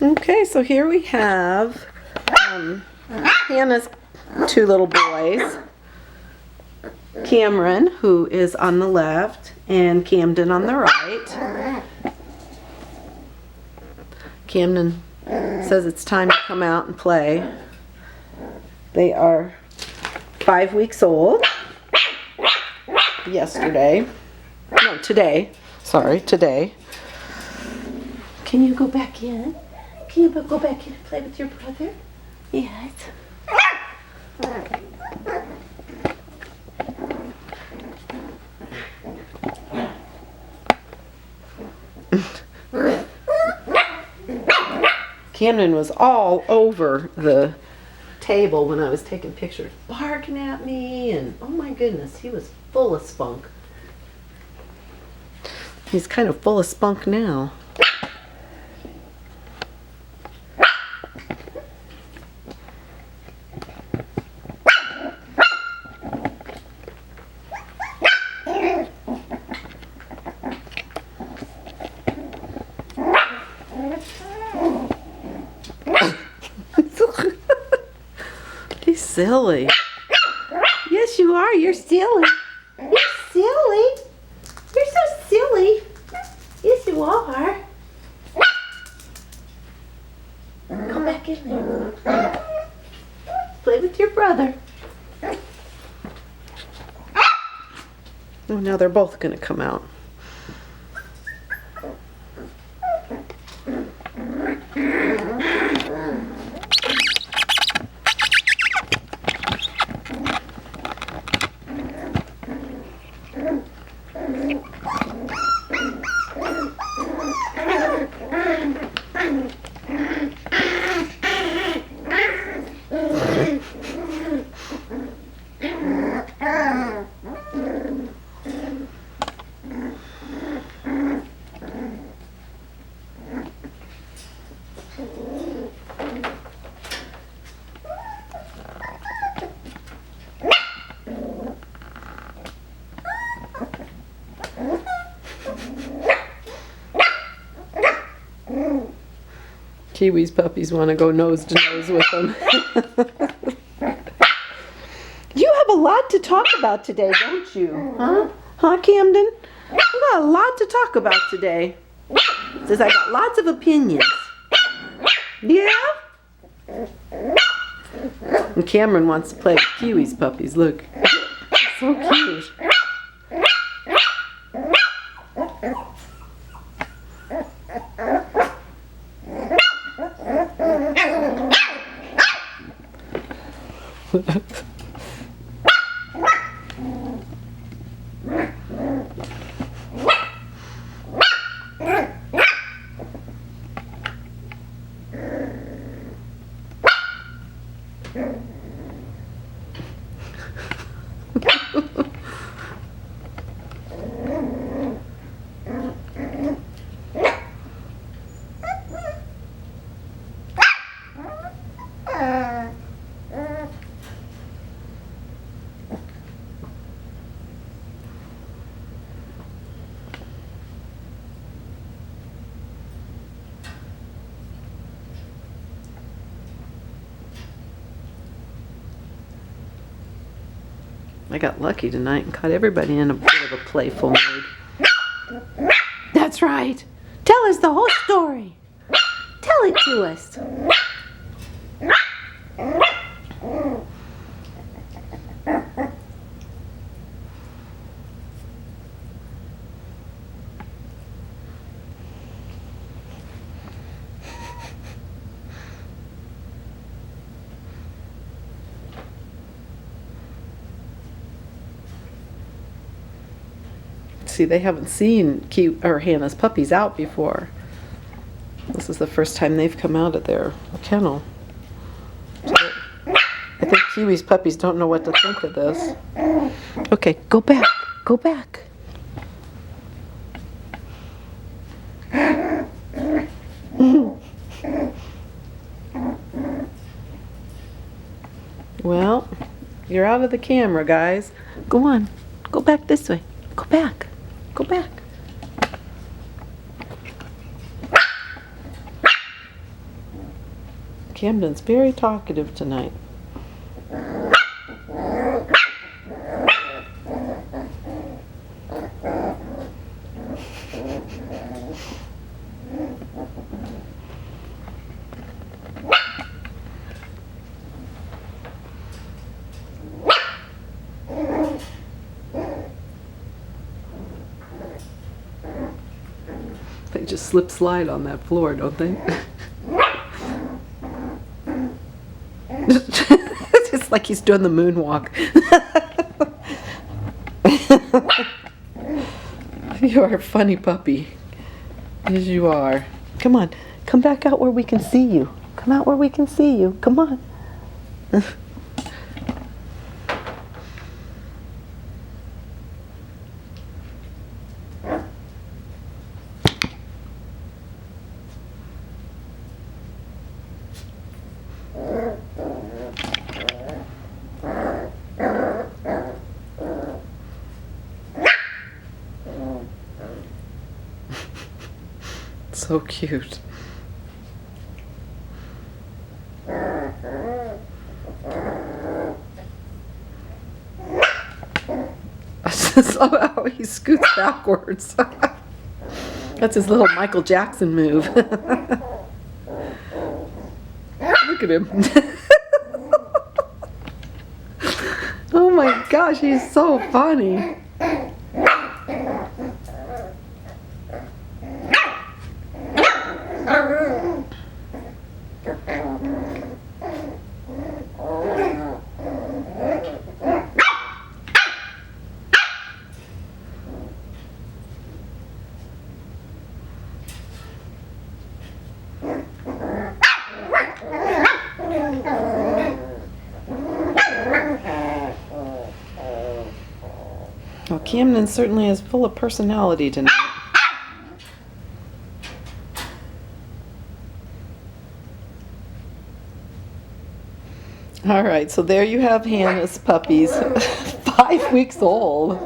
Okay, so here we have Hannah's two little boys. Cameron, who is on the left, and Camden on the right. Camden says it's time to come out and play. They are 5 weeks old. Yesterday. No, today. Sorry, today. Can you go back in? Can you go back in and play with your brother? Yes. Camden was all over the table when I was taking pictures, barking at me, and oh my goodness, he was full of spunk. He's kind of full of spunk now. He's silly. Yes, you are. You're silly. You're silly. You're so silly. Yes, you are. Come back in there. Play with your brother. Oh, now they're both going to come out. Kiwi's puppies want to go nose to nose with them. You have a lot to talk about today, don't you? Huh, Camden? We got a lot to talk about today. Says I got lots of opinions. Yeah? And Cameron wants to play with Kiwi's puppies. Look. So cute. I got lucky tonight and caught everybody in a bit of a playful mood. That's right. Tell us the whole story. Tell it to us. See, they haven't seen Hannah's puppies out before. This is the first time they've come out of their kennel. So I think Kiwi's puppies don't know what to think of this. Okay, go back. Go back. Well, you're out of the camera, guys. Go on. Go back this way. Go back. Go back. Camden's very talkative tonight. They just slip slide on that floor, don't they? It's like he's doing the moonwalk. You are a funny puppy. Yes, you are. Come on. Come back out where we can see you. Come out where we can see you. Come on. So cute. Somehow he scoots backwards. That's his little Michael Jackson move. Look at him. Oh my gosh, he's so funny. Well, Camden certainly is full of personality tonight. All right, so there you have Hannah's puppies, 5 weeks old.